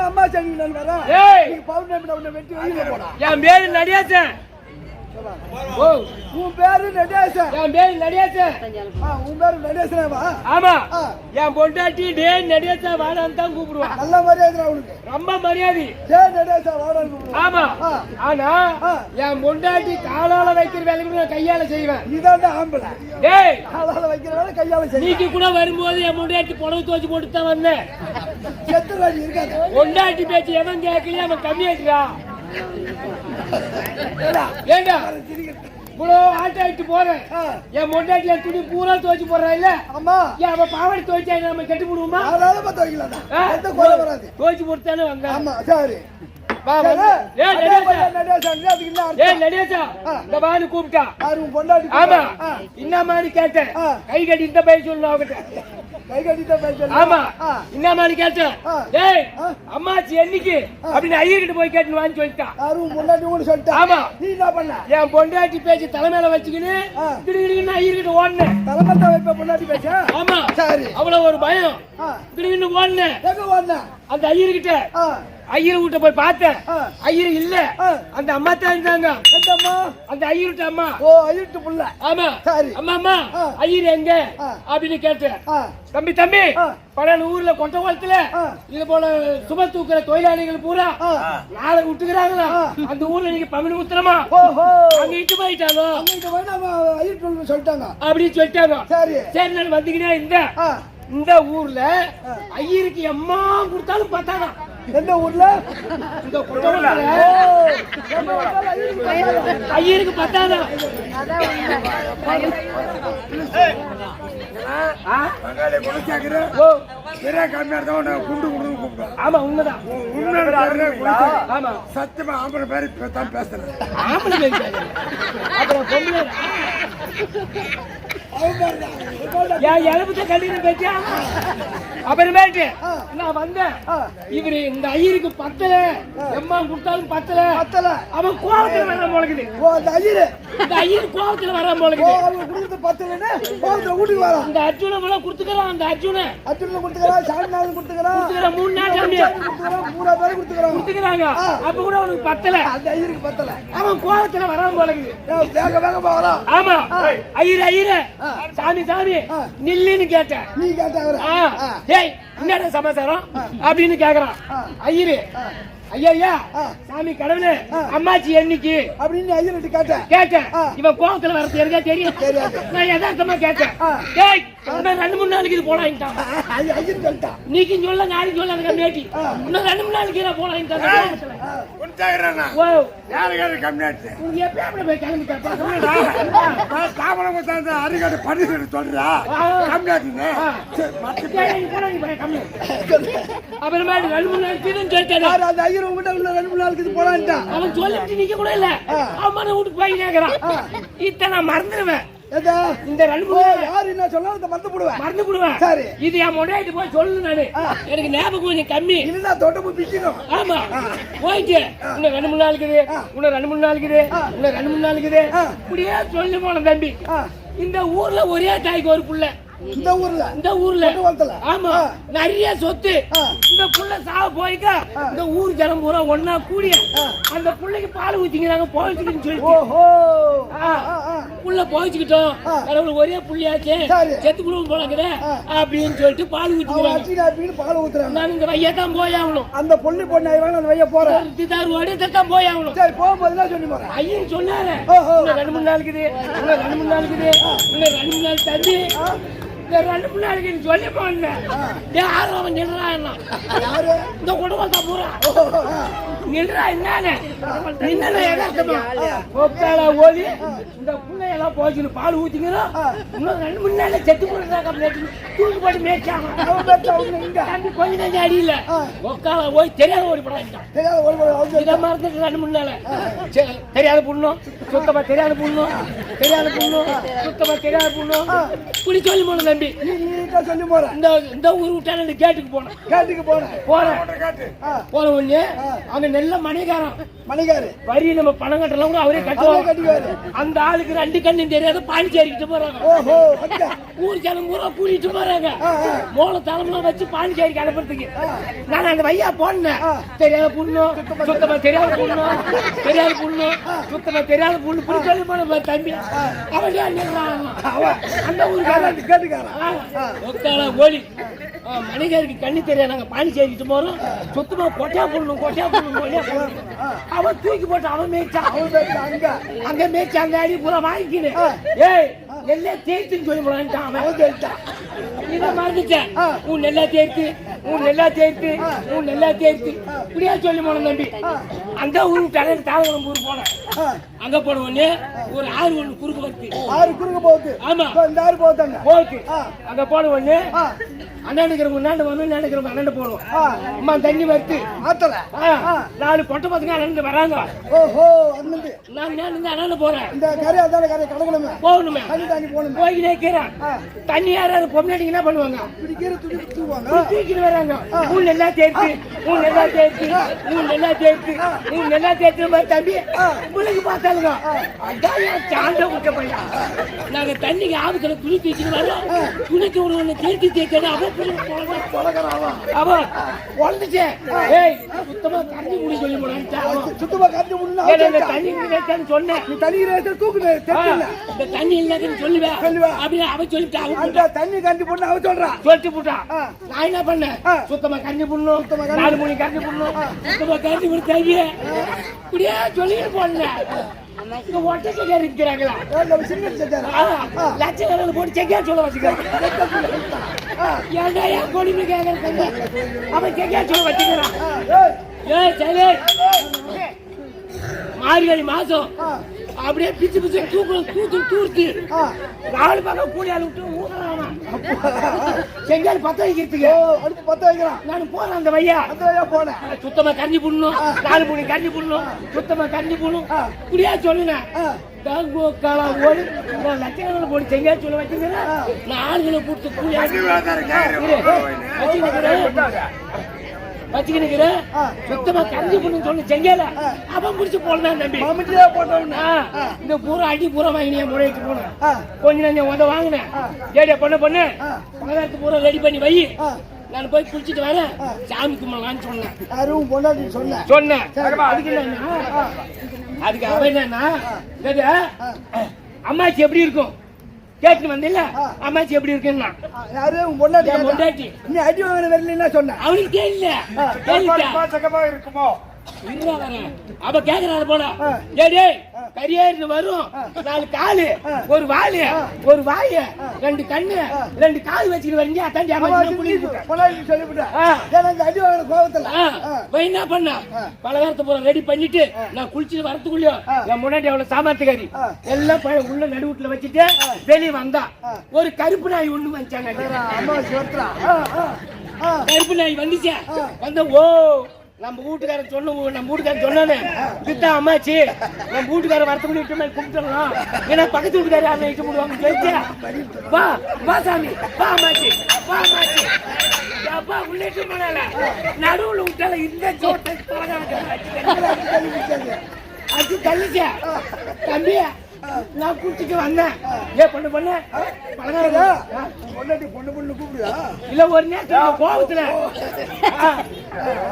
அம்மா சனி வெட்டி என் பேரு நடேசன். உன் பேரு நடேசன். என் பேரு நடேசன். உன் பேரு நடேசனேவா? ஆமா. என் பொண்டாட்டி டே நடேசன் வாடான்னு தான் கூப்பிடுவான். நல்ல மரியாதை அவனுக்கு, ரொம்ப மரியாதை. டே நடேசன் வாடான்னு கூப்பிடுவான். ஆமா. ஆனா என் பொண்டாட்டி காலால வைக்கிற வேலைக்கு நான் கையால செய்வேன். இதான் ஆம்பளை. டேய் காலால வைக்கிற வேலை கையால செய்வேன். நீக்கு கூட வரும்போது என் பொண்டாட்டி புடவை துவச்சு போட்டு தான் வந்தேன். செத்துறாடி இருக்காது. பொண்டாட்டி பேச்சு எவன் கேட்கலையே அவன் கம்மியாக்குறா. ஏண்டா இவ்வளோ ஆட்டை ஆயிட்டு போறேன். என் பொண்டாட்டி என் துணி பூரா துவைச்சு போடுறா இல்ல? ஆமா. ஏன் அவன் பாவாடி துவைச்சா நம்ம கெட்டு போடுவோமா? துவைச்சு போட்டுதானே வந்த. ஆமா சரி. கூப்பிட்டா என்னமான்னு கேட்டேன். கை கட்டி இந்த பையன் சொல்லணும் அவகிட்ட. ஆமா என்னமான்னு கேட்டேன். டேய் அம்மாச்சி என்னைக்கு அப்படின்னு ஐயர்கிட்ட போய் கேட்டு வாங்கி சொல்லிட்டான். ஆமா நீ என்ன பண்ண? என் பொண்டாட்டி பேச்சு தலைமையில வச்சுக்கின்னு திடீர்னு ஐயர்கிட்ட ஓடுனேன். தலைமையில வைப்ப பொண்டாட்டி பேச்ச. ஆமா சரி. அவ்வளவு ஒரு பயம். திடீர்னு ஓடுனேன். அந்த ஐயர்கிட்ட ஐயர் வீட்ட போய் பார்த்தேன். ஐயர் இல்ல, அந்த அம்மா தான் இருந்தாங்க. அந்த ஐயர்கிட்ட அம்மா. ஓ ஐயர்கிட்ட புள்ள. ஆமா சரி. அம்மா அம்மா ஐயர் எங்க அப்படின்னு கேட்டேன். தம்பி தம்பி பல ஊர்ல கொண்ட குளத்துல இது போல சும தூக்குற தொழிலாளிகள் பூரா நாளை விட்டுக்கிறாங்களா, அந்த ஊர்ல நீங்க பங்குனி உத்திரமா அங்க இட்டு போயிட்டாங்க சொல்லிட்டாங்க அப்படின்னு சொல்லிட்டாங்க. சரி சரி நான் வந்துக்கிட்டே இந்த ஊர்ல ஐயருக்கு எம்மா கொடுத்தாலும் பார்த்தாங்க. எந்த ஊர்ல? இந்த குட்டவூர்ல ஐயருக்கு பத்தாதா? ஆமா உண்மைதான். ஆமா சத்தியமா ஆம்பளை பேரு தான் பேசுறேன். ஆம்பளை பேரு அப்புறம் பொம்பளை அப்புறமேட்டு நான் வந்தேன். இவரு இந்த ஐயருக்கு பத்தல, எம்மா கொடுத்தாலும் பத்தல. அவன் கோபத்துல வர போலக்குது. இந்த ஐயர் கோபத்துல வர போலக்குது. இந்த அர்ஜுன கொடுத்துக்கிறான். அந்த அர்ஜுன கொடுத்துக்கிறான் 3 நாள் கொடுத்துக்கிறாங்க. அப்ப கூட அவனுக்கு பத்தல. அந்த ஐயருக்கு பத்தல. அவன் கோபத்துல வர போலக்குது. ஆமா ஐயர் ஐயர் சாமி சாமி நில்லுன்னு கேட்டேன். நீ கேட்ட ஏய் என்னடா சமாச்சாரம் அப்படின்னு கேக்குறான் ஐயரு. ஐயா சாமி கடவுளே அம்மாச்சி என்னைக்கு அப்படின்னு ஐயர்கிட்ட கேட்டேன். இவன் கோபத்துல வரது எனக்கே தெரியும். நான் யதார்த்தமா கேட்டேன். ஏய் 2-3 நாளைக்கு இது போலான்ட்டான். ஐயர் சொல்லிட்டான். நீக்கு சொல்ல நாளைக்கு சொல்ல அந்த மேட்டி இன்னும் 2-3 நாளைக்கு நான் போலான்ட்டான். ஓ யாரு கம்மியாச்சு நீ எப்ப போய் கிளம்பி கேட்பாடா? காமல மச்சான் அரிகாட்ட பண்ணி சொல்றா கம்மியாச்சுங்க. அப்புறமா 2-3 நாளைக்கு இதுன்னு சொல்லிட்டாரு. அந்த ஐயர் உங்ககிட்ட உள்ள 2-3 நாளைக்கு இது போலான்ட்டான். அவன் சொல்லிட்டு நிக்க கூட இல்ல. அவன் வீட்டுக்கு போய் கேக்குறான். இத நான் மறந்துடுவேன். இந்த 2-3 யாரு என்ன சொன்னாலும் அந்த மறந்து போடுவேன். சரி இது என் முன்னாடி போய் சொல்லு. நானு எனக்கு ஞாபகம் கொஞ்சம் கம்மி. இல்ல தொட்ட போய் பிக்கணும். ஆமா போயிட்டு இன்னும் 2-3 நாளைக்கு இன்னும் 2-3 நாளைக்கு இன்னும் 2-3 நாளைக்கு இப்படியே சொல்லி போன தம்பி. இந்த ஊர்ல ஒரே தாய்க்கு ஒரு புள்ள. இந்த ஊர்ல ஆமா நிறைய சொத்து. இந்த புள்ள சாவ போய்க்கா இந்த ஊர் ஜனம் பூரா ஒன்னா கூடிய அந்த புள்ளைக்கு பால் ஊத்திக்கிறாங்க. போயிச்சுன்னு சொல்லி புள்ள போயிச்சுக்கிட்டோம். கடவுள் ஒரே புள்ளியாச்சு செத்து குடும்பம் போலாக்குற அப்படின்னு சொல்லிட்டு பால் ஊத்திக்கிறாங்க. நான் இந்த வைய தான் போய் ஆகணும். அந்த புள்ளி பொண்ணு அந்த வைய போறேன் தான் போய் ஆகணும். சரி போகும்போது சொல்லி போறேன். ஐயன் சொன்னாரு 2-3 நாளைக்கு இன்னும் 2-3 நாளைக்கு இன்னும் 2-3 நாள் தம்பி இந்த 2 நாளைக்கு சொல்லி போனேன். யாரும் அவன் நின்றான் இந்த குடும்பத்தை பூரா நின்றா என்னன்னு நின்னா எதார்த்தமா ஒக்கால ஓடி இந்த புள்ளையெல்லாம் போச்சுன்னு பால் ஊத்திக்கிறோம் இன்னும் 2 மணி நேரம் செத்து போடுறாங்க தூக்கி போட்டு மேய்ச்சாங்க கொஞ்ச நஞ்சம் அடியில ஒக்கால போய் தெரியாத ஓடி போடாங்க இதை மறந்துட்டு 2 மணி நேரம் தெரியாத புண்ணும் சுத்தமா தெரியாத புண்ணும் சுத்தமா தெரியாத புண்ணும் குடி சொல்லி போன தம்பி சொல்லி போறேன் இந்த ஊர் விட்டான கேட்டுக்கு போன உடனே அங்க நெல்ல மணிகாரு வரி நம்ம பணம் கட்டலாம் கூட அவரே கட்டுவாரு அந்த ஆளுக்கு 2 கண்ணும் தெரியாத பாண்டிச்சேரிக்கிட்டு போறாங்க ஊர் ஜனம் பூரா கூட்டிட்டு போறாங்க மோள தலைமைலாம் வச்சு பாண்டிச்சேரிக்கு அனுப்புறதுக்கு நான் அந்த வையா போனேன் தெரியாத புண்ணும் சுத்தமா தெரியாத புண்ணு சுத்தமா தெரியாத புண்ணு புடி சொல்லி போன தம்பி அவன் அந்த ஊருக்கு கேட்டுக்காரன் ஓடி மணிகாருக்கு கண்ணி தெரியாது நாங்க பாண்டிச்சேரிக்கிட்டு போறோம் சுத்தமா கொட்டையா போடணும் அவன் தூக்கி போட்டு அவன் மேய்ச்சான் அங்க மேய்ச்சி அங்க அடி பூரா வாங்கிக்கினேன் ஏய் நெல்லை தேய்த்துன்னு சொல்லி போடான்ட்டான் அவன் தேய்த்தான் இதை மறந்துட்டேன் உன் நெல்லா தேய்த்து இப்படியா சொல்லி போன தம்பி அந்த ஊருக்கு தலைவர் தாளகுளம் ஊர் போனேன் அங்க போன உடனே ஒரு 6 ஒண்ணு குறுக்கு போகுது ஆமா போகுது அங்க போன உடனே அண்ணனுக்கு நினைக்கிறவங்க அண்ணன் போடுவோம் அம்மா தண்ணி வருது 4 கொட்டை பசங்க அண்ணன் வராங்க நான் அண்ணன் போறேன் போகணுமே போய்கிட்டே இருக்கிறேன் தண்ணி யாராவது பொம்னாட்டிங்க என்ன பண்ணுவாங்க தூக்கிட்டு வராங்க ஊன் நல்லா தேய்த்து தம்பி உங்களுக்கு பார்த்தாலுங்க அதான் சாண்ட விட்ட பையன் நாங்க தண்ணிக்கு ஆபத்துல துணி தூக்கிட்டு வரோம் துணிக்கு ஒரு தேர்த்தி தேய்க்கணும் அவன் பொழந்துச்சேன் சுத்தமா கஞ்சி குடி சொல்லி தண்ணி சொன்னேன் தண்ணி இல்லன்னு சொல்லுவேன் அப்படின்னு அவன் சொல்லிட்டான் தண்ணி கஞ்சி போட்டு அவன் சொல்றான் சொல்லிட்டு போட்டான் நான் என்ன பண்ணேன் சுத்தமா கஞ்சி புண்ணும் 4 மணி கஞ்சி புண்ணும் சுத்தமா கஞ்சி கொடுத்தாங்க இப்படியே சொல்லிட்டு போனேன் ஒட்டை செக்கியா இருக்கிறாங்களா லட்சம் போட்டு செக்கியா சொல்ல வச்சுக்கிறான் ஏன் கொடிமை கேட்கறது அவன் செக்கியா சொல்ல வச்சுக்கிறான் சரி மார்கழி மாசம் அப்படியே பிச்சு தூர்த்து 4 பக்கம் கூடி விட்டு ஊதுறான் செங்கால் பத்த வைக்கிறதுக்கு நான் போறேன் அந்த வையா போனேன் சுத்தமா கஞ்சி புண்ணும் 4 மணி கஞ்சி புண்ணும் சுத்தமா கஞ்சி புண்ணும் இப்படியா சொல்லுங்க லட்சக்கணக்கில் போட்டு செங்கா சொல்ல வச்சுக்கிறேன் நான் ஆளுகளை கூட்டு கூலி வச்சுக்கிறேன் சுத்தமா கஞ்சி பண்ணு சொல்லி செங்கல அவன் குடிச்சு போடலாம் தம்பி போட்டோம்னா இந்த பூரா அடி பூரா வாங்கினே முறைக்கு போனேன் கொஞ்ச நேரம் வாங்கினேன் ஏடியா பண்ணு பலகாரத்து பூரா ரெடி பண்ணி வை நான் போய் குளிச்சுட்டு வரேன் சாமி கும்பிடலான்னு சொன்னேன் அதுக்கு அவன் என்னன்னா அம்மாச்சி எப்படி இருக்கும் கேட்டு வந்தில்ல அம்மாச்சி எப்படி இருக்குன்னா பொண்டாட்டி நீ அடி வாங்கின வரல சொன்ன அவனுக்கு தெரியல இருக்குமோ அவ கேக்குறாரு போல கரியேறு வரும் 4 காலு ஒரு வாலு ஒரு வாய 2 கண்ணு 2 கால் வச்சுட்டு வரீங்க என்ன பண்ண பலகாரத்தை போற ரெடி பண்ணிட்டு நான் குளிச்சுட்டு வரத்துக்குள்ளயோ என் முன்னாடி அவ்வளவு சாமர்த்திகாரி எல்லாம் உள்ள நடுவுட்டுல வச்சுட்டு வெளியே வந்தா ஒரு கருப்பு நாய் ஒண்ணு வந்துச்சாங்க கருப்பு நாய் வந்துச்சா வந்த ஓ நம்ம வீட்டுக்காரன் சொன்னானே இதுதான் அம்மாச்சி நம்ம வீட்டுக்காரன் வரத்துக்குள்ள இட்டு கும்பிட்டுலாம் ஏன்னா பக்கத்து வீட்டுக்காரர் யாரும் இட்டு போடுவாங்க சொல்லிச்சா வா சாமி வா அம்மாச்சி அப்பா உள்ளிட்டு போனால நடுவுல விட்டால இந்த சோட்டை அது தள்ளிச்சா தம்பி நான் குடிச்சிட்டு வந்தேன் பொண்ணு கூப்பிடுதா இல்ல ஒரு நேரத்துல கோபத்துல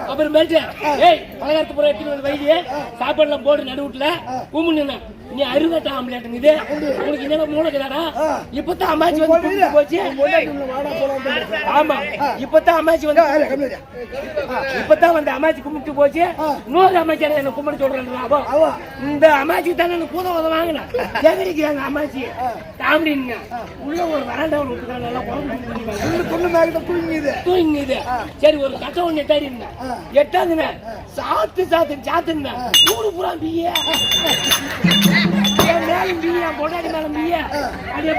அப்புறம் பலகாரத்து பூரா எடுத்துட்டு வந்து வைத்திய சாப்பாடுலாம் போடு நடுவுட்டுல கும்பிடுங்க நீ அருகட்ட ஆம்பளேட்டுங்க இது உனக்கு என்ன மூளைக்குதாடா இப்பதான் அம்மாச்சி வந்து கூப்பிட்டு போச்சு ஆமா இப்பதான் அம்மாச்சி வந்து அம்மாச்சி கும்பிட்டு போச்சு இன்னொரு அம்மாச்சி என்ன கும்பிட்டு சொல்றேன் இந்த அம்மாச்சி தானே கூட வாங்கினேன் கேக்குறீங்க அம்மாச்சி அப்படின்னா உள்ள ஒரு வராண்டா விட்டுக்கான எல்லாம் துண்ணு மேகிட்ட தூங்கிது தூங்கிது. சரி ஒரு கட்ட ஒண்ணு எட்டாடி இருந்தேன். எட்டாதுங்க சாத்துங்க ஊரு பூரா பிய மேலும் பிய பொண்டாடி மேலும் பிய அதே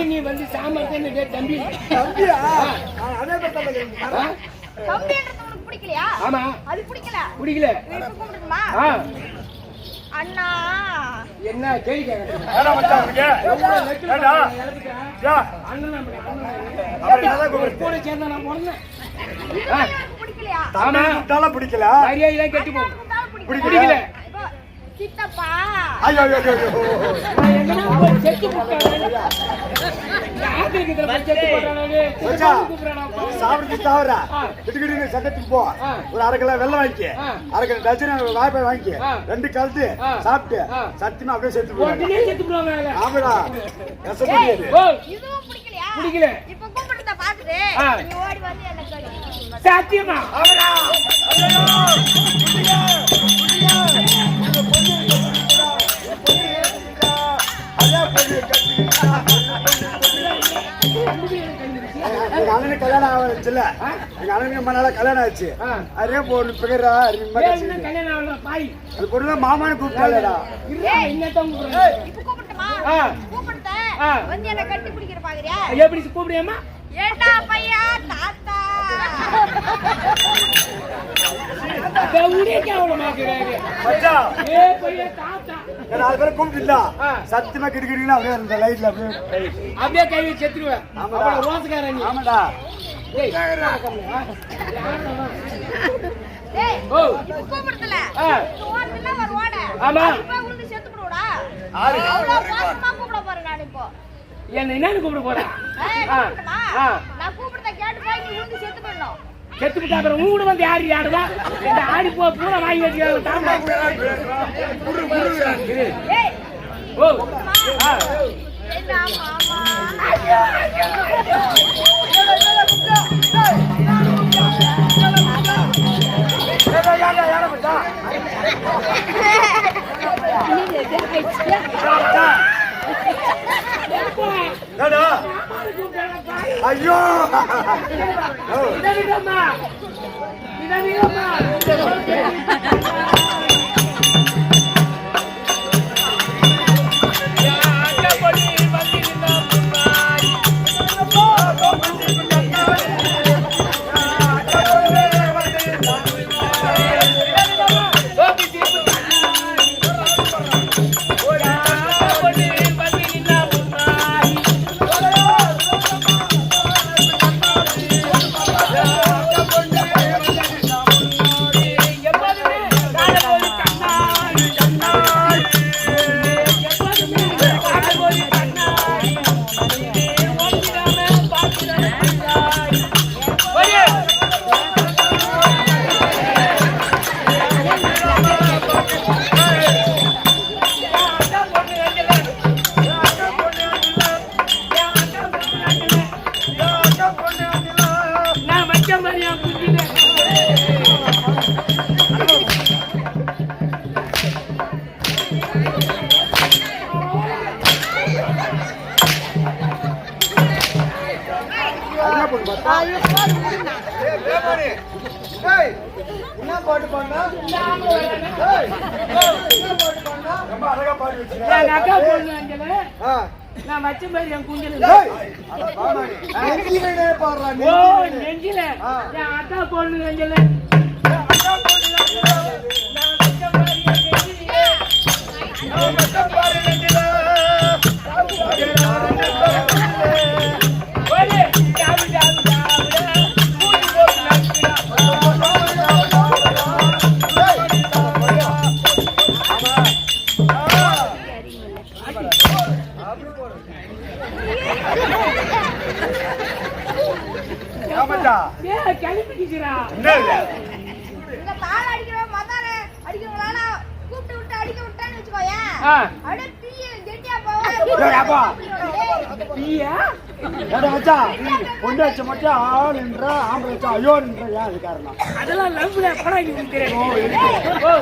நீ வந்து சாமர்த்திய தம்பி தம்பியா அதே பத்தல தம்பின்றது உனக்கு பிடிக்கலையா? ஆமா அது பிடிக்கல. பிடிக்கல. இப்ப கூப்பிடுமா? அண்ணா என்ன கேள்வி கேக்குறீங்க? ஏடா மச்சான் உனக்கு ஏடா யா அண்ணனா அவரை நல்லா கூப்பிடு கூட சேர்ந்தா நான் போறேன். பிடிக்கலையா? தானா கூப்பிட்டால பிடிக்கல மரியாதை கெட்டு போ. பிடிக்கல சித்தப்பா ஐயோ ஐயோ ஐயோ நான் என்ன போய் செத்து போட்டானே. யாருக்கு இத செத்து போட்டானே? சாப்பிட்டு சாவறா கிட்ட சட்டத்துக்கு போ ஒரு அரை கிலோ வெல்லம் வாங்கி அரை கிலோ டஜன் வாய்ப்பாய் வாங்கி ரெண்டு கலந்து சாப்பிட்டு சத்தியமா அப்படியே செத்து போடுவாங்க. உடனே செத்து போடுவாங்க. ஆமாடா ரசப்படியது ஓ இதுவும் பிடிக்கலையா? பிடிக்கல. இப்ப கூப்பிடுறத பாத்துட்டு நீ ஓடி வந்து என்ன கடி. சத்தியமா அவரா எங்க அண்ணனுக்கு கல்யாணம் ஆச்சுல எங்க அண்ணனுக்கு ரொம்ப நாளா கல்யாணம் ஆச்சு அதே பொண்ணு பிகரா கல்யாணம் ஆகல பாய். அது பொண்ணு மாமான்னு கூப்பிட்டாளடா இன்னதான் கூப்பிடுறேன். இப்ப கூப்பிடுமா? கூப்பிடுத வந்து என்ன கட்டி பிடிக்கிற பாக்குறியா? எப்படி கூப்பிடுறியம்மா? ஏண்டா பையா தாத்தா கவுடிக்கு அவள மாக்குறாங்க. மச்சான் ஏ பையா தாத்தா நாலு பேரை கூப்பிட்டுல சத்தியமா கிடுக்கிடுன்னு அப்படியே அந்த லைட்ல அப்படியே கை வச்சு செத்துருவேன். ஆமாடா. அவள ரோஸ்காரன் நீ. ஆமாடா ஏய் டேய் ஓ இப்ப கூப்பிடுதல ஓடுல வர ஓட ஆமா. இப்ப உளுந்து செத்து போடுடா. அவ்வளவு பாசமா கூப்பிட போறேன் நான் இப்போ. என்ன என்னன்னு கூப்பிட போறேன்? கூப்பிடுமா? நான் கூப்பிடுறத கேட்டு போய் நீ உளுந்து செத்து போடணும். செத்து விட்டா அப்புறம் ஊடு வந்து யாரு ஆடுவா? இந்த ஆடி போ பூரா வாங்கி வச்சுக்காங்க. தாமா ஏய் ஓ என்ன மாமா ஐயோ இதவிடமா இதவிடமா பண்ணா ரொம்ப அழகா பாடி வச்சிருக்க. எங்க அக்கா பொண்ணு அஞ்சல ஆ நான் வச்ச மாதிரி என் குஞ்சல அட பாமாடி. நெஞ்சிலே பாடுறா ஓ நெஞ்சிலே நெஞ்சில ஆ. என் அக்கா பொண்ணு அஞ்சல ஆமாடா. கிளம்பிக்கிறா என்ன இல்ல? இந்த தாள அடிக்கிறவன் மதார அடிக்கிறவங்களால கூப்பிட்டு விட்டு அடிக்க விட்டான்னு வச்சுக்கோயேன். ஆ. அப்படியே தீய கெட்டியா போவா. ஏய், அப்பா. நீயா ஏடா மச்சான், பொண்ணு வச்ச மட்டும் ஆளுன்ற ஆம்பளை வச்சா ஐயோன்ற ஏன் அது காரணம்? அதெல்லாம் லவ்ல படம் தெரியும் ஓ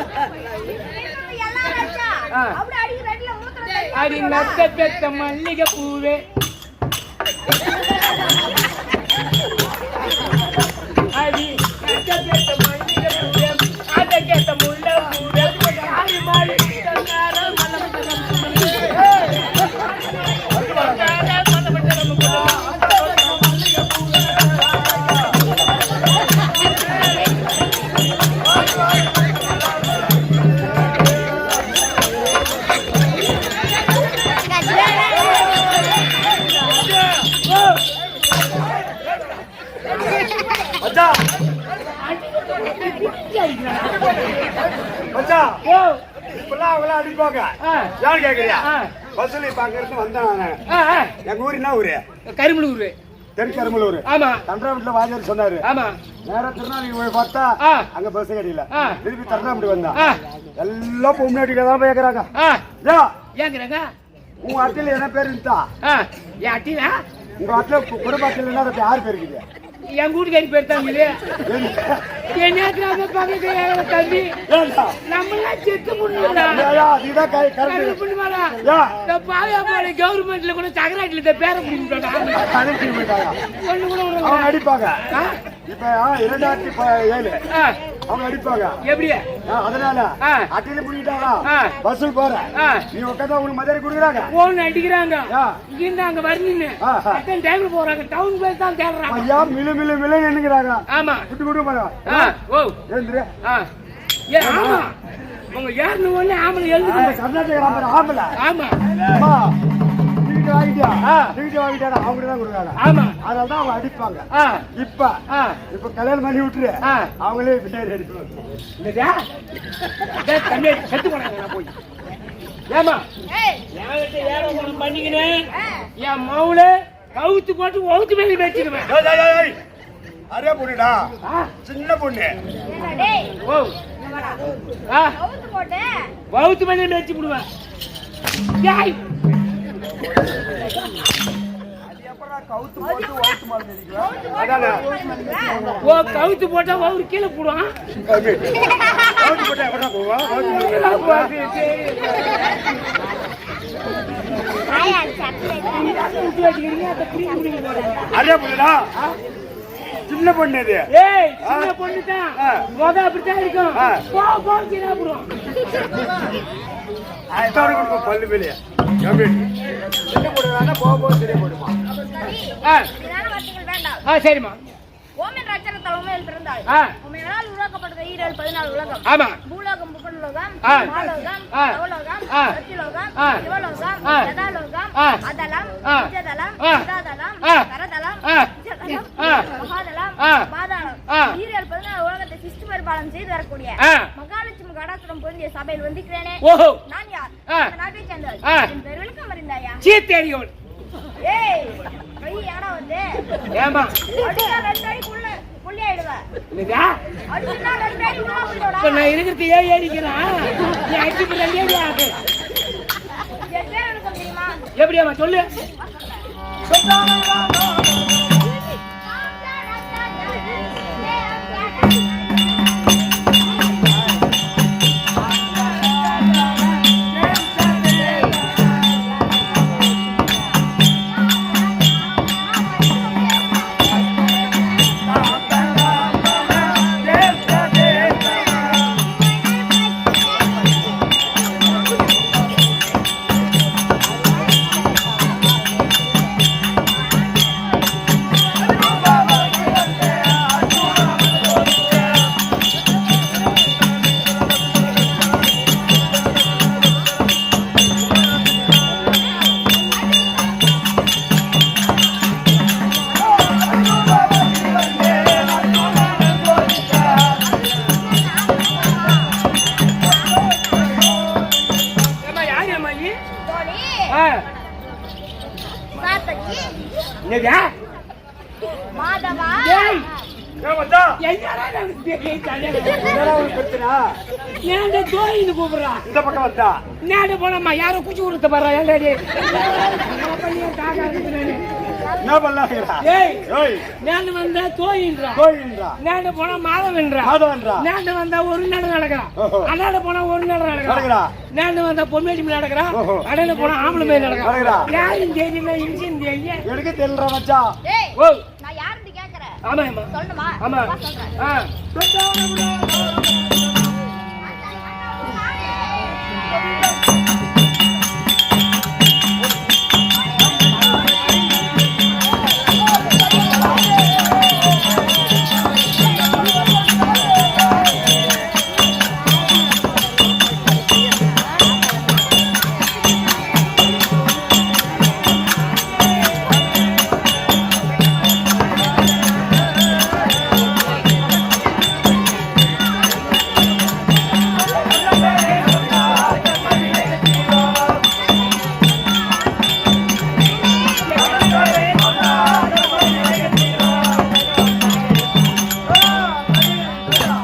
எல்லாரும் அடிச்சா ஆ. அப்படியே அடிக்கிற அடியில மூத்திரம் அடி நத்த பெத்த மல்லிகை பூவே அடி நத்த பெத்த மல்லிகை பூவே அத கேட்ட முள்ள பூவே ஆடி மாடி தன்னார மலமட்டரம் மச்சான், மச்சான், ஓ இப்பெல்லாம் அவங்களாம் அடிப்பாங்க. ஆ ஏன்னு கேக்குறியா? ஆ வசூலி பாக்குறது வந்தேன் நானு. ஆ எங்க ஊர் என்ன ஊரு? கருமலூர் தெற்கருமலூர். ஆமா தண்டராமட்டில் வாஜர் சொன்னாரு. ஆமா நேரா திருநாளைக்கு போய் பார்த்தா ஆ. அங்க பஸ் கிடைக்கல. ஆ. திருப்பி தண்டராமட்டி வந்தான். ஆ எல்லாம் பொம்னாட்டிக்கு தான் கேக்குறாங்க. ஆ ஏ, ஏங்கிறாங்க உங்க அட்டையில என்ன பேர் இருந்தா? ஆ என் அட்டினா உங்க அட்டையில குடும்ப அட்டையில என்ன அது யார் பேர் இருக்குது? என் வீட்டுக்காரி பேர் தான் இது என் நேரத்தில் பக்கத்து தம்பி ஏன்டா? நம்மளாம் செத்து முடியலடா ஏயா, இதுதான் கரெக்ட். கவர்மெண்ட்ல கூட சகராட்டில இந்த பேர முடியும்டா கரெக்ட் போயிட்டாங்க. ஒண்ணு கூட விட அவங்க அடிப்பாங்க. ஆ? இப்ப 2007 ஆ, அவங்க அடிப்பாங்க. எப்படியா அதனால ஆ. அட்டையில முடிக்கிட்டாங்க. ஆ. வசூல் போற ஆ. நீ உட்காந்து உங்களுக்கு மதுரை கொடுக்குறாங்க. போன் அடிக்கிறாங்க ஆ. இங்கிருந்து அங்க வரணுன்னு ஆ, ஆ. அத்தனை டைம்ல போறாங்க டவுன் போய் தான் தேடுறாங்க ஐயா மிலு மிலு மிலு நின்னுக்கிறாங்க. ஆமா விட்டு விட்டு போற ஆ ஓ ஏந்திரு. ஆ ஏ ஆமா உங்க ஏறனு ஒண்ணு ஆம்பளை எழுதுங்க கர்நாடக ராமர் ஆம்பல. ஆமா அம்மா டிக்கெட் வாங்கிட்டியா? ஆ. டிக்கெட் வாங்கிட்டாரா? அவங்க தான் கொடுக்குறாங்க. ஆமா அதனால தான் அவங்க அடிப்பாங்க. ஆ இப்ப ஆ இப்ப கல்யாணம் பண்ணி விட்டுரு. ஆ. அவங்களே பேர் அடிப்பாங்க. இல்லையா தம்பி செத்து போனாங்க நான் போய் ஏமா ஏய் என்கிட்ட ஏற ஒண்ணு பண்ணிக்கினேன் என் மவுளை கவுத்து போட்டு ஒவுத்து மேலே வச்சிருவேன் ஏய், ஏய், ஏய், ஏய். அரே பொண்ணுடா, ஆ சின்ன பொண்ணு. என்னடா டேய் ஓ இங்க வாடா ஆ கவுத்து போட்டு ஒவுத்து மேலே வச்சு விடுவேன் ஏய் அதானே. ஓ கவுத்து போட்டா ஒவ்வொரு கீழே போடுவான் கவுத்து போட்டா எப்படா போவா? கவுத்து போட்டா. அரே பொண்ணுடா, சின்ன பொண்ணு இது. ஏய் சின்ன பொண்ணு தான் ஆ. முத அப்படித்தான் இருக்கும் ஆ. போ கீழே போடுவான் அதான் கொடுப்போம் பல்லு வெளியே. எப்படி? சின்ன பொண்ணு வேணா போக போக தெரிய போடுமா? சரி ஆ இதனால வார்த்தைகள் வேண்டாம் ஆ சரிம்மா ஓமின் ரச்சன தலைமையில் பிறந்தாள் ஆ உமையால் உருவாக்கப்பட்டது ஈரல் 14 உலகம் ஆமா பூலோகம் புகழ்லோகம் ஆ. மாலோகம் ஆ. சௌலோகம் ஆ. சத்தியலோகம் ஆ. சிவலோகம் ஆ. யதாலோகம் ஆ. அதலம் ஆ. விஜயதலம் ஆ. சிதாதலம் ஆ. கரதலம் ஆ. விஜயதலம் ஆ. மகாதலம் ஆ. பாதாளம் ஆ. ஈரல் 14 உலகத்தை சிருஷ்டி பரிபாலனம் செய்து வரக்கூடிய ஆ. மகாலட்சுமி கடாசுரம் பொருந்திய சபையில் வந்திருக்கிறேனே ஓஹோ நான் யார் ஆ. இந்த நாட்டை சேர்ந்தவள் ஆ. என் பேர் விளக்கம் அறிந்தாயா சீத்தேரியோன் ஏய் கை யாரா வந்து ஏமா அடிச்சா 2 அடி புள்ளி ஆயிடுவேன் இல்லையா அடிச்சா 2 அடி உள்ள இப்ப போயிடுடா நான் இருக்கிறது ஏன் ஏறிக்கிறேன் நீ அடிச்சு ரெண்டே ஆகு என் பேர் எனக்கு தெரியுமா எப்படியாமா சொல்லு ஏதா மாதவா ஏய் ஏன் வந்தா என்னடா எனக்கு தெரியாது என்னடா உனக்கு பிரச்சனை ஏன்டா தோயின்னு கூப்பிடுறா இந்த பக்கம் வந்தா நேடு போனம்மா யாரோ குச்சி கொடுத்த பாரு ஏன்டாடி என்ன பண்ணலாம்டா ஏய் ஏய் நேடு வந்தா தோயின்றா கோயில்ன்றா நேடு போனா மாதவன்றா மாதவன்றா நேடு வந்தா ஒரு நாள் நடக்கிறான் ஓஹோ. அடாட போனா ஒரு நாள் நடக்குறா நடக்கிறான் நேடு வந்தா பொம்மேடி மேல நடக்கிறான் ஓஹோ. அடையில போனா ஆம்பளை மேல நடக்குறா. நடக்கிறான் யாரும் தெரியல இன்ஜின் தெரியல எனக்கு தெரியல மச்சான் ஏய் ஓ நான் யாருன்னு கேக்குறேன் ஆமா ஆமா சொல்லணுமா ஆமா வா சொல்றேன் ஆ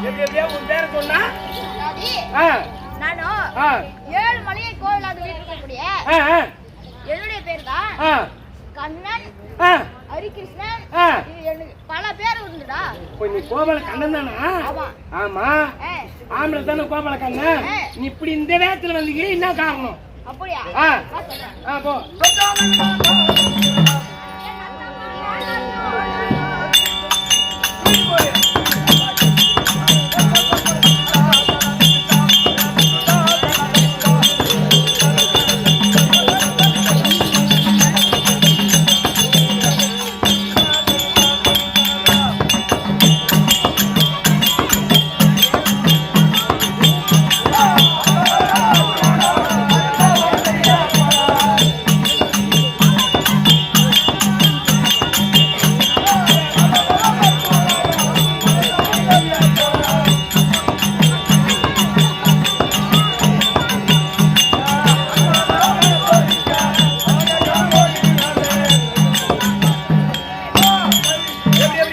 எப்படியே உன் பேரை சொன்னா அதாவது, ஆ நானும் ஆ 7 மலையை கோயிலாக வீட்டில் இருக்கக்கூடிய ஆ என்னுடைய பேர் தான் ஆ கண்ணன் ஆ ஹரிகிருஷ்ணன் ஆ இது எனக்கு பல பேர் உண்டுடா இப்போ நீ கோபால கண்ணன் தானா ஆமா. ஆமா ஏ, ஆம்பளை தானே கோபால கண்ணன் நீ இப்படி இந்த வேகத்துல வந்தீங்க என்ன காரணம் அப்படியா ஆ. வா சொல்றேன் ஆ போ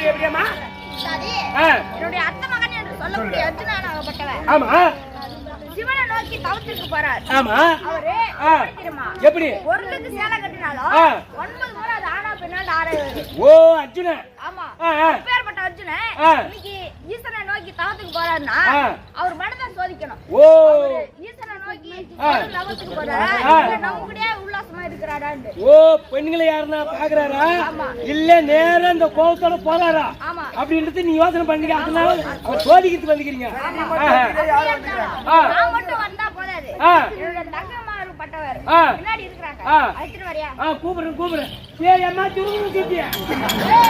எப்படியம்மா அதாவது, ஆ என்னுடைய அத்தை மகன் என்று சொல்லக்கூடிய அர்ஜுனன் ஆகப்பட்டவன் ஆமா சிவனை நோக்கி தவத்திற்கு போறார் ஆமா அவரு ஆ. எப்படி தெரியுமா எப்படி ஒருளுக்கு சேலை கட்டினாலும் ஆ. 9 முறை அது ஆனா பின்னாடி ஆறாவது ஓ அர்ஜுனன் ஆமா ஆ, ஆ. அப்பேற்பட்ட அர்ஜுனன் ஆ. இன்னைக்கு ஈசனை நோக்கி தவத்துக்கு போறாருன்னா ஆ. அவர் மனதை சோதிக்கணும் ஓ அவரு ஈசனை நோக்கி ஆ. தவத்துக்கு போறாரா ஆ. இல்ல நம்ம கூடயே உல்லாசமா இருக்கிறாரான்னு ஓ பெண்களை யாருன்னா பாக்குறாரா ஆமா. இல்ல நேரா இந்த கோவத்தோட போறாரா ஆமா. அப்படின்றது நீ யோசனை பண்ணீங்க அதனால அவர் சோதிக்கிட்டு வந்துக்கிறீங்க ஆ. நான் மட்டும் வந்தா போதாது ஆ. என்னோட தங்கமாறு பட்டவர் ஆ. பின்னாடி இருக்கிறாங்க ஆ. அழைச்சிட்டு வரியா கூப்பிடுறேன் சரி அம்மா திரும்ப கூப்பியா ஆ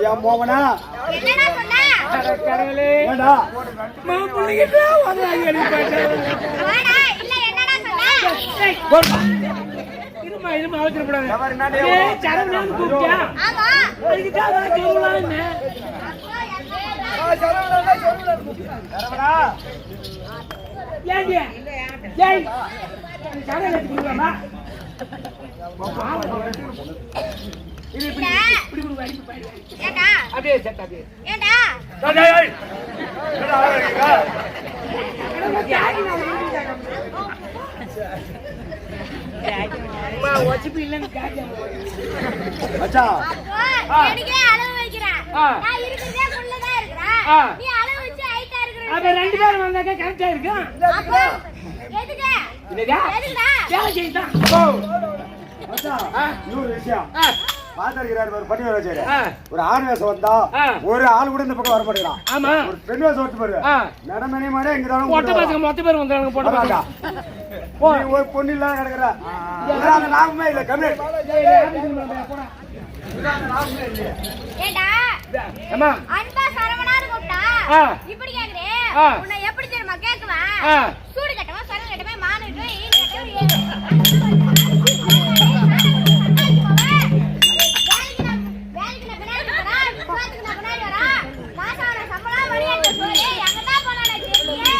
என் மோகனா என்னடா சொன்ன? கடவுளே ஏண்டா மாப்பிள்ளைகிட்ட வந்தாங்க வாடா, இல்ல என்னடா சொன்ன? இருமா அவசரப்படாத. எவரு நானே? ஏய், சரவணன் கூப்பிட்டியா? ஆமா. அதுக்கிட்ட அதான் சொல்லலாம்னு. சரவணா ஏண்டி? ஏய், சரவணன் எடுத்து கொடுக்கலாமா? இல்ல. இப்படி கொடு, அடிப்பு பாரு. ஏண்டா? அப்படியே செட் அப்படியே. ஏண்டா? டேய் என்னடா ஆகுறீங்க அம்மா, வச்சிப்பு இல்லைன்னு கேட்டேன். மச்சான் அப்போ எனக்கே அளவு வைக்கிறேன். ஆ. நான் இருக்கிறதே குள்ளதான் இருக்கிறேன். ஆ. நீ அளவு வச்சு ஹைட்டா இருக்கிற. அப்ப 2 பேரும் வந்தாக்க கரெக்டா இருக்கும். அப்போ எதுக்கு? இல்லையா? எதுக்குடா? வேலை செய்யதான். மச்சான் இன்னொரு விஷயம் பாத்திருக்கிறாரு ஒரு பண்ணி வச்சாரு ஆ. ஒரு ஆண் வேஷம் வந்தா ஆ. ஒரு ஆள் கூட இந்த பக்கம் வர மாட்டேங்கிறான் ஆமா. ஒரு பெண் வேஷம் வந்து பாரு ஆ. நடமணி மாதிரி இங்கதான் மொட்டை பசங்க மொத்த பேர் வந்தாங்க போட்ட பசங்க. போ. நீ ஒரு பொண்ணு இல்லாத கிடக்குற அந்த நாமமே இல்ல கம்மி ஏண்டா? அம்மா. அன்பா சரவணான்னு கூப்பிட்டா ஆ. இப்படி கேக்குறே. ஆ. உன்னை எப்படி தெரியுமா கேக்குவேன்? ஆ. சூடு கட்டவன், சரவண கட்டவன், மானு கட்டவன், ஈனு கட்டவன், வேலைக்கு நான் பின்னாடி போறேன், விசுவாசத்துக்கு நான் பின்னாடி வரேன். மாசான சம்பளம் வழியாட்ட சொல்லி எங்கதான் போனானே தெரியலையே.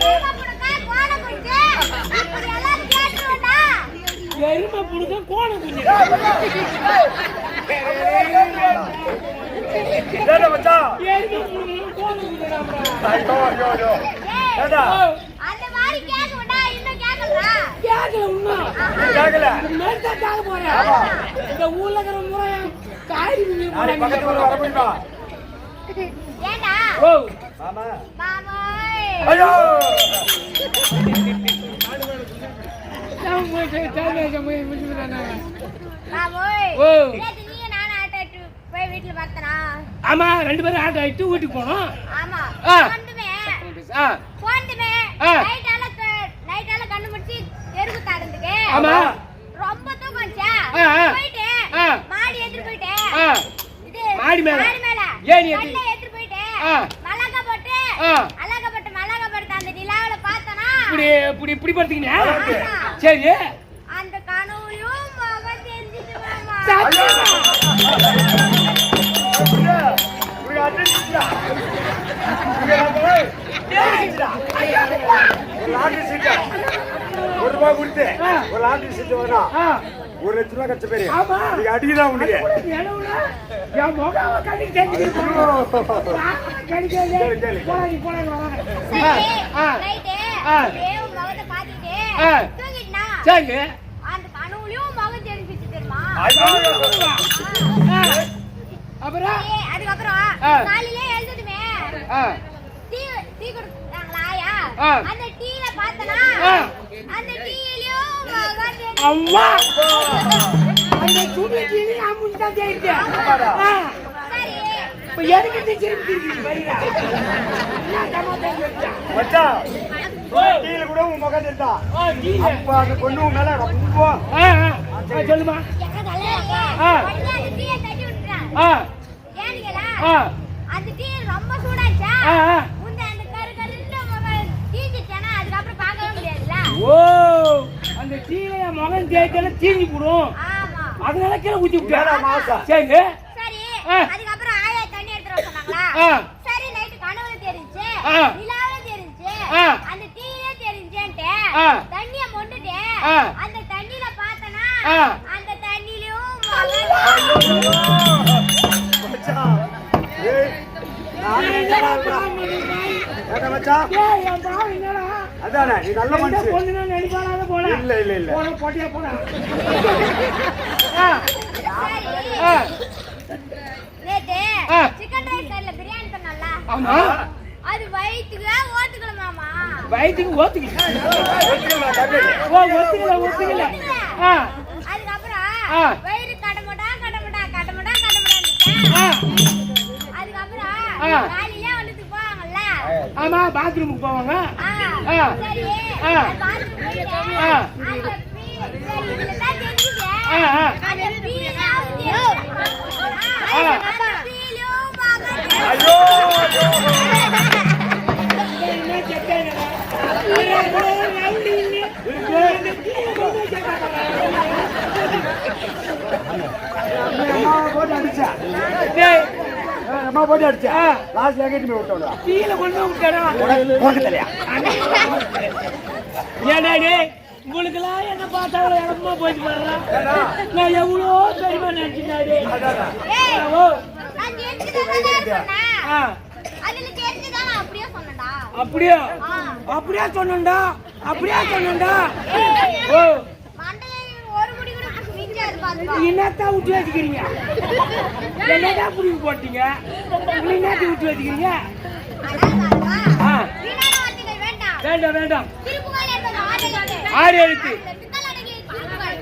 எருமை புடுங்க, கோண குஞ்சு, அப்படி எல்லாம் கேட்டுருவேன்டா. எருமை புடுங்க கோணம் குஞ்சு. என்னடா மச்சான் எருமை புடுங்க கோணம் குஞ்சுடாம்டா. ஐயோ ஐயோ ஐயோ ஏய், ஏண்டா அந்த மாதிரி கேக்குவேன்டா, இன்னும் கேட்கலடா. கேட்கல இன்னும். கேக்கல இந்த மாதிரி தான் கேட்க போறேன். இந்த ஊர்ல இருக்கிற முறை காரி குஞ்சு நாளை பக்கத்து ஊர் வர முடியுமா ஏண்டா? ஓ. மாமா மாமோய். ஐயோ நான் போய் முடிச்சுட்டானே. மாமோய். ஓ. நேத்து நீயும் நானும் ஆட்டோ எடுத்து போய் வீட்டுல பார்த்தனா? ஆமா, 2 பேரும் ஆட்டோ ஆயிட்டு வீட்டுக்கு போனோம். ஆமா. ஆ. போந்துமே. ஆ. போந்துமே. ஆ. நைட்டால கண்ணு முடிச்சு தெருக்கு தாடுறதுக்கு. ஆமா. ரொம்ப தூக்கம் வந்துச்சா? ஆ, ஆ. போயிட்டேன். ஆ. மாடி எடுத்துட்டு போயிட்டேன். ஆ. இது மாடி மேல? மாடி மேல. ஏன் நீ எப்படி? கல்லை எடுத்துட்டு போயிட்டேன். ஆ. மலகா போட்டு. ஆ. மலகா போட்டு அந்த நிலாவுல பார்த்தனா? இப்படி படுத்தீங்க. ஆமா. சரி. அந்த கனவுலயும் முகம் தெரிஞ்சிட்டு மாமா. ஒரு ரூபாய் கொடுத்து ஒரு லாட்டரி சீட்டு வேணும் ஆ. 1 லட்சம் ரூபாய் கட்ட பேரு ஆமா. நீங்க அடிக்குதான் உனக்கு நிலவுல என் முகம் கண்ணுக்கு தெரிஞ்சுக்கிட்டு கேளு. சரி, ஆ. நைட்டு ஆ. அப்படியே உன் முகத்தை பார்த்துட்டு ஆ. தூங்கிட்டனா? சரி. அந்த கனவுலயும் முகம் தெரிஞ்சிச்சு தெரியுமா? அப்புறம் சரி, அதுக்கப்புறம் ஆ. காலையில எழுதுதுமே ஆ. டீ கொடுத்தாங்களா ஆயா? ஆ. அந்த டீல பார்த்தனா? ஆ. அந்த டீலயும் முகம் தெரிஞ்சிச்சு. அம்மா, அந்த துணிக்கு அமுதான் தெரியுது. ஆ. சரி, இப்ப எதுக்கு இந்த சிரிப்பு சிரிக்குது பாருங்க. என்ன டமாட்டா வச்சா? மச்சான் டீல கூட உன் முகம் தெரிந்தா ஆ, டீல. அப்ப அந்த பொண்ணு உன் மேல ரொம்ப ஆ, ஆ. ஆ, சொல்லுமா. ஆ. உடனே அந்த டீயை தட்டி விட்டுட்டேன். ஆ. ஏன்னு கேளா? ஆ. அந்த டீ ரொம்ப சூடாச்சா? ஆ, ஆ. முந்தி அந்த கருன்னு முகம் தீஞ்சிச்சானா அதுக்கப்புறம் பார்க்கவே முடியாதுல்ல? ஓ, அந்த டீல என் மகன் தேய்ச்சால தீஞ்சு போடும். ஆமா. அதனால கீழே ஊத்தி வேணா விட்டேன். மாசா. சரி. சரி, ஆ. அதுக்கப்புறம் ஆயா தண்ணி எடுத்துட்டு வர சொன்னாங்களா? ஆ. சரி, நைட்டு கனவுல தெரிஞ்சுச்சு, ஆ. நிலாவுல தெரிஞ்சுச்சு, ஆ. அந்த டீயே தெரிஞ்சுன்ட்டு ஆ. தண்ணிய மொண்டுட்டு ஆ. அந்த தண்ணியில பார்த்தனா? ஆ. அந்த தண்ணியிலும் மச்சான் ஏய் நான் என்னடா ஏடா மச்சான் ஏய், என் பாவம் என்னடா? அதானே நீ நல்ல எந்த மனுஷன் பொண்ணு நான் நடிப்பானாத போல. இல்ல இல்ல இல்ல போடா, போட்டியா போடா. ஆ. சரி, ஆ. நேத்து ஆ. சிக்கன் ரைஸ் கடையில பிரியாணி பண்ணல, ஆமா. அது வயிற்றுக்கு ஓத்துக்கல மாமா. வயிற்றுக்கு ஓத்துக்கல. ஒத்துக்கல டேபிள் ஓ, ஒத்துக்கல. ஆ. அதுக்கப்புறம் ஆ. வயிறு கடமுடா ஆ. அதுக்கப்புறம் ஆ. காலையில வந்துட்டு போவாங்கல்ல? ஆமா, பாத்ரூமுக்கு போவாங்க. ஆ. ஆ. சரி, ஆ. அது பாத்ரூம் போயிட்டு, ஆ. அந்த சரி, இதுலதான் தெரிஞ்சுது. ஆ, ஆ. அந்த பீலியாவும் தெரிஞ்சுது. ஆ. அந்த பீலியும் சும்மா போட்டு அடிச்சா லாஸ்ட் எங்கிட்டு போய் விட்டோம் கீழே கொண்டு விட்டாரா உனக்கு தெரியா ஏடாடி உங்களுக்கெல்லாம் என்ன பார்த்தா இடமா போயிட்டு வர்றா நான் எவ்வளோ பெருமை நினைச்சிட்டாடி நான் ஜெயிச்சுதானே சொன்னேன். அதுல ஜெயிச்சுதானே அப்படியே சொன்னடா. அப்படியா அப்படியே சொன்னண்டா அப்படியே சொன்னண்டா ஓ மண்டையில ஒரு முடி கூட மிஞ்சாது பாத்துக்கோ. என்னத்தான் விட்டு வச்சுக்கிறீங்க என்னதான் புடிச்சு போட்டீங்க என்னத்தை விட்டு வச்சுக்கிறீங்க வீணான வார்த்தைகள் வேண்டாம். வேண்டாம் வேண்டாம் திருப்புகழ் என்பது ஆறு எழுத்து பித்தல் அடங்கிய திருப்புகழ்.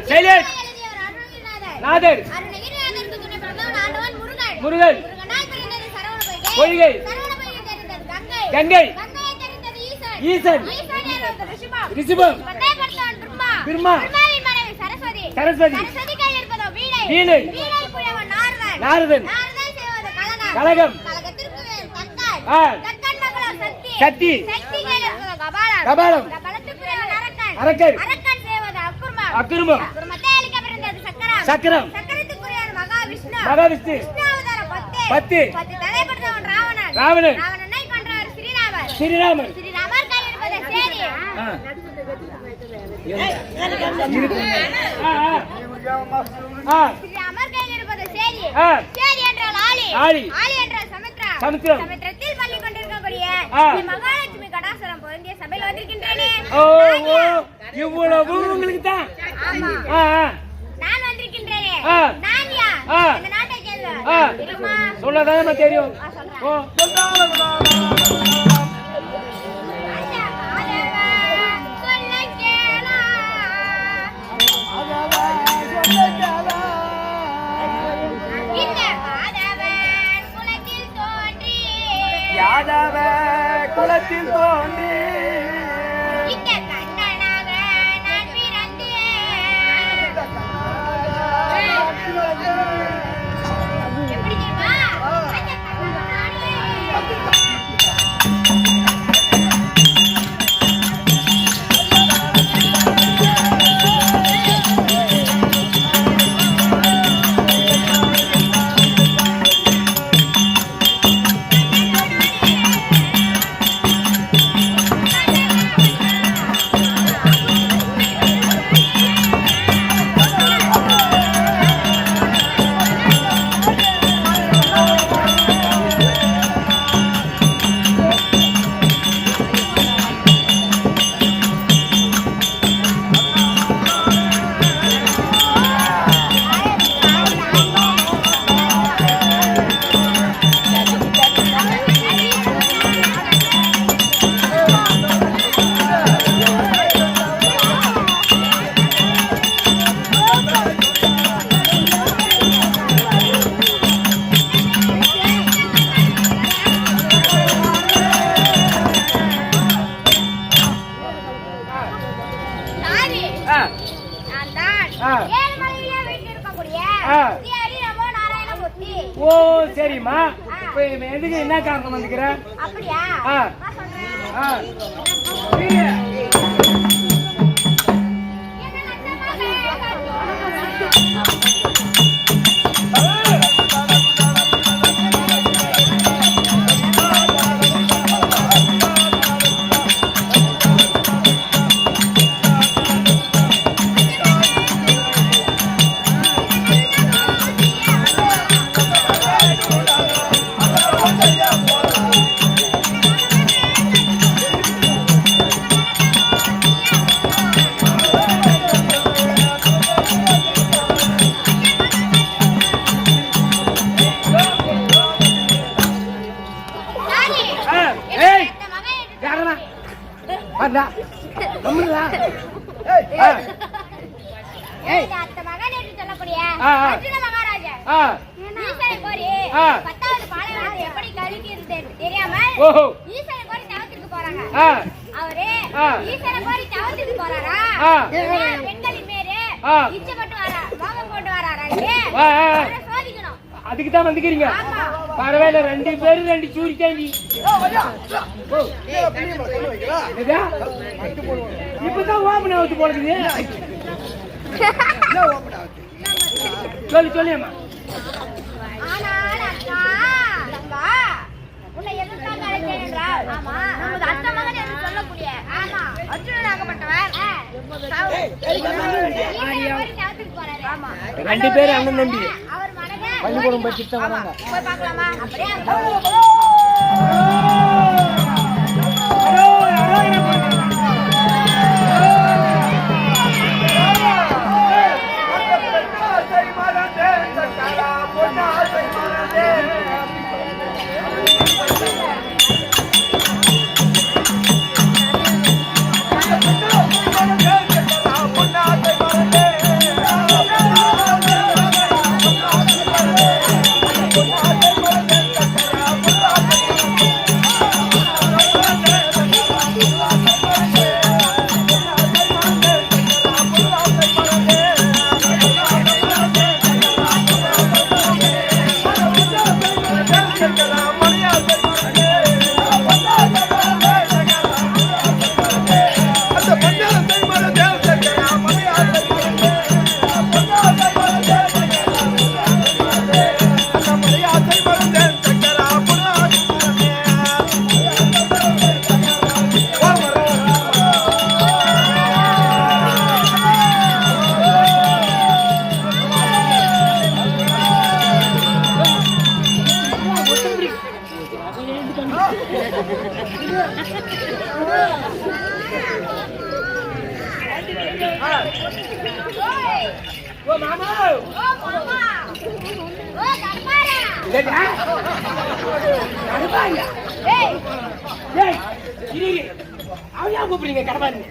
சைலேஷ் எழுதியவர் அருணகிரிநாதர். நாதர் அருணகிரிநாதருக்கு துணை பிறந்தவன் ஆண்டவன் முருகன். முருகன் முருகனால் பிறந்தது சரவண பொய்கை சரவண பொய்கை தெரிந்தது கங்கை. கங்கை கங்கையை தெரிந்தது ஈசன். ஈசன் ஈசன் என்பது ரிஷபம். ரிஷபம் பந்தயப்படுத்தவன் பிரம்மா. பிரம்மா பிரம்மாவின் மனைவி சரஸ்வதி. சரஸ்வதி சரஸ்வதி கையில் இருப்பதோ வீணை. வீணை வீணை புயவன் நாரதன். நாரதன் நாரதன் செய்வது கலகம். கலகம் கலகத்திற்கு தக்கன். ஆ தக்கன் மகளோ சக்தி. சக்தி சக்தி கையில் இருப்பதோ கபாலம். கபாலம் கபாலத்திற்கு அரக்கன். அரக்கன் அரக்கன் செய்வது அக்குர்மம். அக்கிரமம் அக்குர்மத்தை அழிக்க பிறந்தது சக்கரம். சக்கரம் சக்கரத்துக்குரியவன் மகாவிஷ்ணு. மகாவிஷ்ணு விஷ்ணாவதாரம் 10. 10 10 தலைப்படுத்தவன் ராவணன். ராவணன் ராவணனை கொன்றவர் ஸ்ரீராமர். ஸ்ரீராமன் ஸ்ரீராமர் கையில் இருப்பது சேரி. ஸ்ரீராமர் கையில் இருப்பது சேரி. சேரி என்றால் ஆளி. ஆளி. ஆளி என்றால் சமுத்திரம். சமுத்திரம். சமுத்திரத்தில் பள்ளி கொண்டிருக்கக்கூடிய ஆ. மகாலட்சுமி கடாசுரம் பொருந்திய சபையில் வந்திருக்கின்றேனே. ஓ ஓ இவ்வளவு உங்களுக்கு தான் ஆமா. நான் வந்திருக்கின்றேனே. ஆ. நான் யார்? ஆ. இந்த நாட்டை ஆ. சேர்ந்தவர். தெரியுமா? சொன்னதானே தெரியும் சொல்றேன். ஓ யாதவ குலத்தில் தோன்றி ஓ சரிம்மா இப்ப எதுக்கு என்ன காரணம் வந்துக்கிற அப்படியா? ஆ. நான் சொல்றேன். ஆ நீங்க அதுக்குதான் வந்துக்கிறீங்க பரவாயில்ல 2 பேரும் 2 சூரிக்காண்டி இப்பதான் ஓபன் ஆகுது போலக்குது சொல்லு சொல்லியம்மா ஆனால் அக்கா ஆமா ரெண்டு பேரும் அண்ணன் தம்பி அவர் மனதே பள்ளிக்கூடம் போய் திட்டம் வராங்க. போய் பார்க்கலாமா அப்படியே ஓ மாமா ஓ மாமா ஓ கர்மாரா இல்லடா கடபாரியா ஏய் ஏய் இரு அவயா கூப்பிடுங்க கடபாரி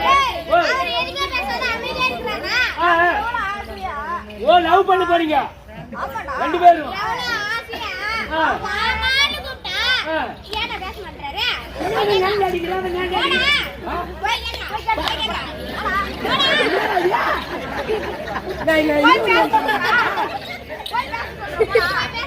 ஏய் அவர் எதுக்கு பேசாத அமைதியா இருக்கறானா எவ்வளவு ஆசையா ஓ லவ் பண்ண போறீங்க ஆமாடா ரெண்டு பேரும் எவ்வளவு ஆசையா ஆ. மாமான்னு கூப்பிட்டா ஆ. ஏன்டா பேச மாட்டறாரு நான் அடிக்கிறாங்க நான் போய் கேட்டா போய் கேட்டா நான் போய் பேச சொல்றா போய் பேச சொல்றா